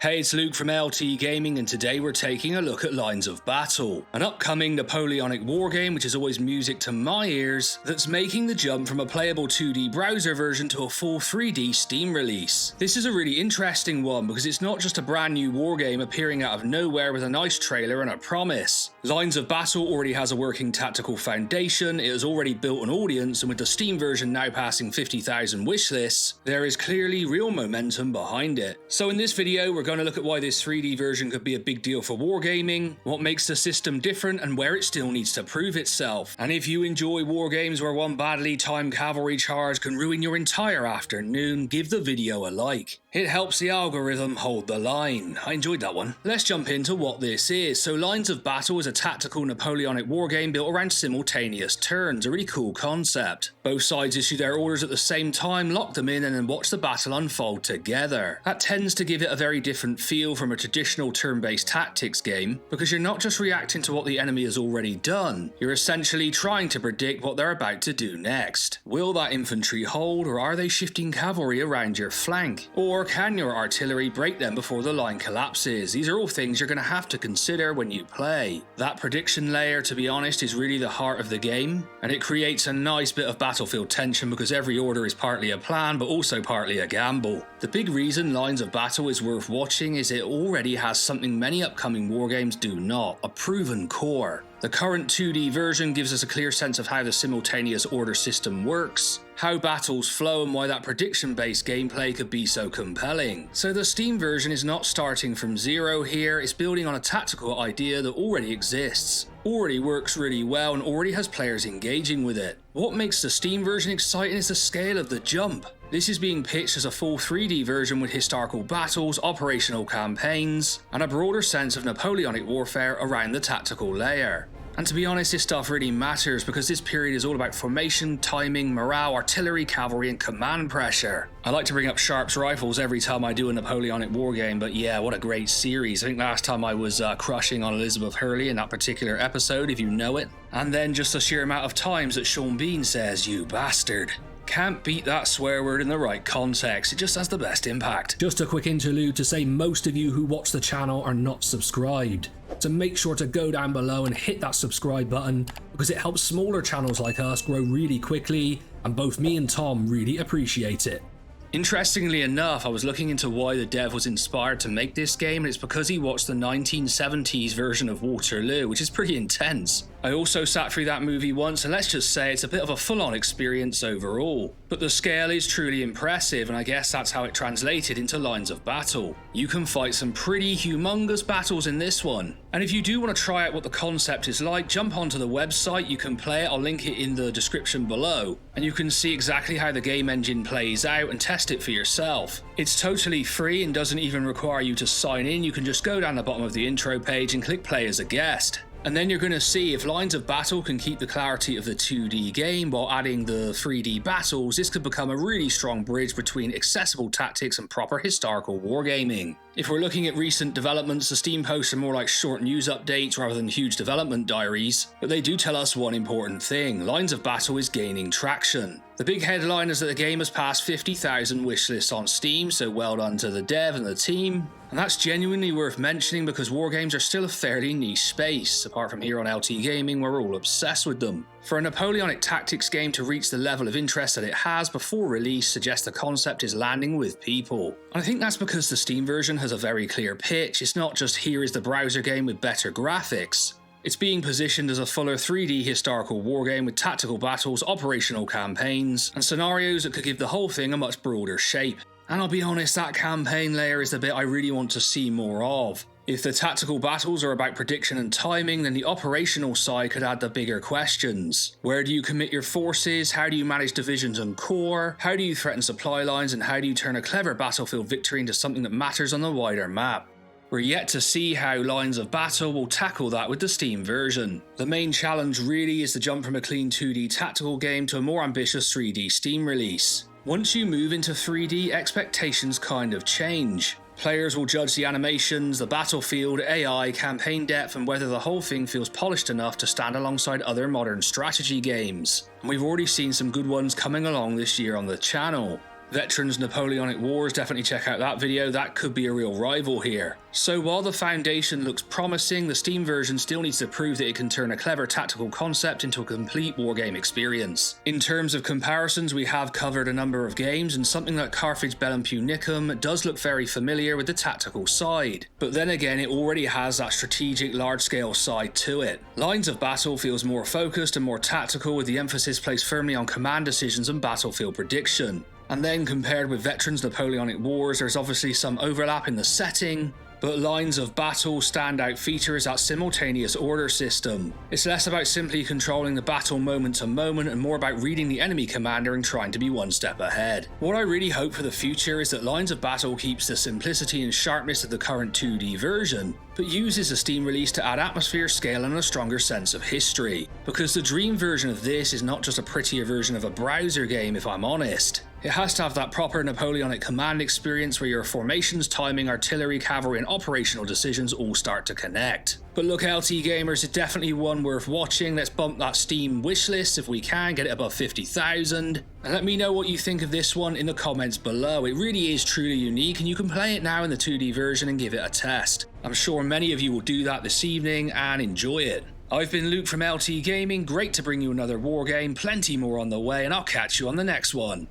Hey, it's Luke from LT Gaming, and today we're taking a look at Lines of Battle, an upcoming Napoleonic wargame which is always music to my ears, that's making the jump from a playable 2D browser version to a full 3D Steam release. This is a really interesting one because it's not just a brand new wargame appearing out of nowhere with a nice trailer and a promise. Lines of Battle already has a working tactical foundation, it has already built an audience, and with the Steam version now passing 50,000 wishlists, there is clearly real momentum behind it. So in this video we're going to look at why this 3D version could be a big deal for wargaming, what makes the system different and where it still needs to prove itself. And if you enjoy wargames where one badly timed cavalry charge can ruin your entire afternoon, give the video a like. It helps the algorithm hold the line. I enjoyed that one. Let's jump into what this is. So Lines of Battle is a tactical Napoleonic wargame built around simultaneous turns, a really cool concept. Both sides issue their orders at the same time, lock them in, and then watch the battle unfold together. That tends to give it a very different feel from a traditional turn-based tactics game, because you're not just reacting to what the enemy has already done, you're essentially trying to predict what they're about to do next. Will that infantry hold, or are they shifting cavalry around your flank? Or can your artillery break them before the line collapses? These are all things you're going to have to consider when you play. That prediction layer, to be honest, is really the heart of the game, and it creates a nice bit of battlefield tension because every order is partly a plan but also partly a gamble. The big reason Lines of Battle is worth watching is it already has something many upcoming wargames do not, a proven core. The current 2D version gives us a clear sense of how the simultaneous order system works, how battles flow, and why that prediction-based gameplay could be so compelling. So the Steam version is not starting from zero here, it's building on a tactical idea that already exists, already works really well, and already has players engaging with it. What makes the Steam version exciting is the scale of the jump. This is being pitched as a full 3D version with historical battles, operational campaigns, and a broader sense of Napoleonic warfare around the tactical layer. And to be honest, this stuff really matters because this period is all about formation, timing, morale, artillery, cavalry, and command pressure. I like to bring up Sharpe's rifles every time I do a Napoleonic wargame, but yeah, what a great series. I think last time I was crushing on Elizabeth Hurley in that particular episode, if you know it. And then just the sheer amount of times that Sean Bean says, "You bastard." Can't beat that swear word in the right context, it just has the best impact. Just a quick interlude to say most of you who watch the channel are not subscribed. So make sure to go down below and hit that subscribe button because it helps smaller channels like us grow really quickly, and both me and Tom really appreciate it. Interestingly enough, I was looking into why the dev was inspired to make this game, and it's because he watched the 1970s version of Waterloo, which is pretty intense. I also sat through that movie once, and let's just say it's a bit of a full-on experience overall. But the scale is truly impressive, and I guess that's how it translated into Lines of Battle. You can fight some pretty humongous battles in this one. And if you do want to try out what the concept is like, jump onto the website, you can play it, I'll link it in the description below, and you can see exactly how the game engine plays out and test it for yourself. It's totally free and doesn't even require you to sign in, you can just go down the bottom of the intro page and click play as a guest. And then you're going to see if Lines of Battle can keep the clarity of the 2D game while adding the 3D battles, this could become a really strong bridge between accessible tactics and proper historical wargaming. If we're looking at recent developments, the Steam posts are more like short news updates rather than huge development diaries, but they do tell us one important thing: Lines of Battle is gaining traction. The big headline is that the game has passed 50,000 wishlists on Steam, so well done to the dev and the team. And that's genuinely worth mentioning because wargames are still a fairly niche space, apart from here on LT Gaming where we're all obsessed with them. For a Napoleonic tactics game to reach the level of interest that it has before release suggests the concept is landing with people. And I think that's because the Steam version has a very clear pitch. It's not just here is the browser game with better graphics. It's being positioned as a fuller 3D historical wargame with tactical battles, operational campaigns, and scenarios that could give the whole thing a much broader shape. And I'll be honest, that campaign layer is the bit I really want to see more of. If the tactical battles are about prediction and timing, then the operational side could add the bigger questions. Where do you commit your forces? How do you manage divisions and core? How do you threaten supply lines? And how do you turn a clever battlefield victory into something that matters on the wider map? We're yet to see how Lines of Battle will tackle that with the Steam version. The main challenge really is the jump from a clean 2D tactical game to a more ambitious 3D Steam release. Once you move into 3D, expectations kind of change. Players will judge the animations, the battlefield, AI, campaign depth, and whether the whole thing feels polished enough to stand alongside other modern strategy games. And we've already seen some good ones coming along this year on the channel. Veterans Napoleonic Wars, definitely check out that video, that could be a real rival here. So while the foundation looks promising, the Steam version still needs to prove that it can turn a clever tactical concept into a complete wargame experience. In terms of comparisons, we have covered a number of games, and something like Carthage Bellum Punicum does look very familiar with the tactical side. But then again, it already has that strategic large-scale side to it. Lines of Battle feels more focused and more tactical, with the emphasis placed firmly on command decisions and battlefield prediction. And then compared with Veterans Napoleonic Wars, there's obviously some overlap in the setting, but Lines of Battle standout feature is that simultaneous order system. It's less about simply controlling the battle moment to moment and more about reading the enemy commander and trying to be one step ahead. What I really hope for the future is that Lines of Battle keeps the simplicity and sharpness of the current 2D version, but uses the Steam release to add atmosphere, scale and a stronger sense of history. Because the dream version of this is not just a prettier version of a browser game, if I'm honest. It has to have that proper Napoleonic command experience where your formations, timing, artillery, cavalry and operational decisions all start to connect. But look, LT gamers, it's definitely one worth watching. Let's bump that Steam wishlist if we can, get it above 50,000. And let me know what you think of this one in the comments below. It really is truly unique, and you can play it now in the 2D version and give it a test. I'm sure many of you will do that this evening and enjoy it. I've been Luke from LT Gaming, great to bring you another war game, plenty more on the way, and I'll catch you on the next one.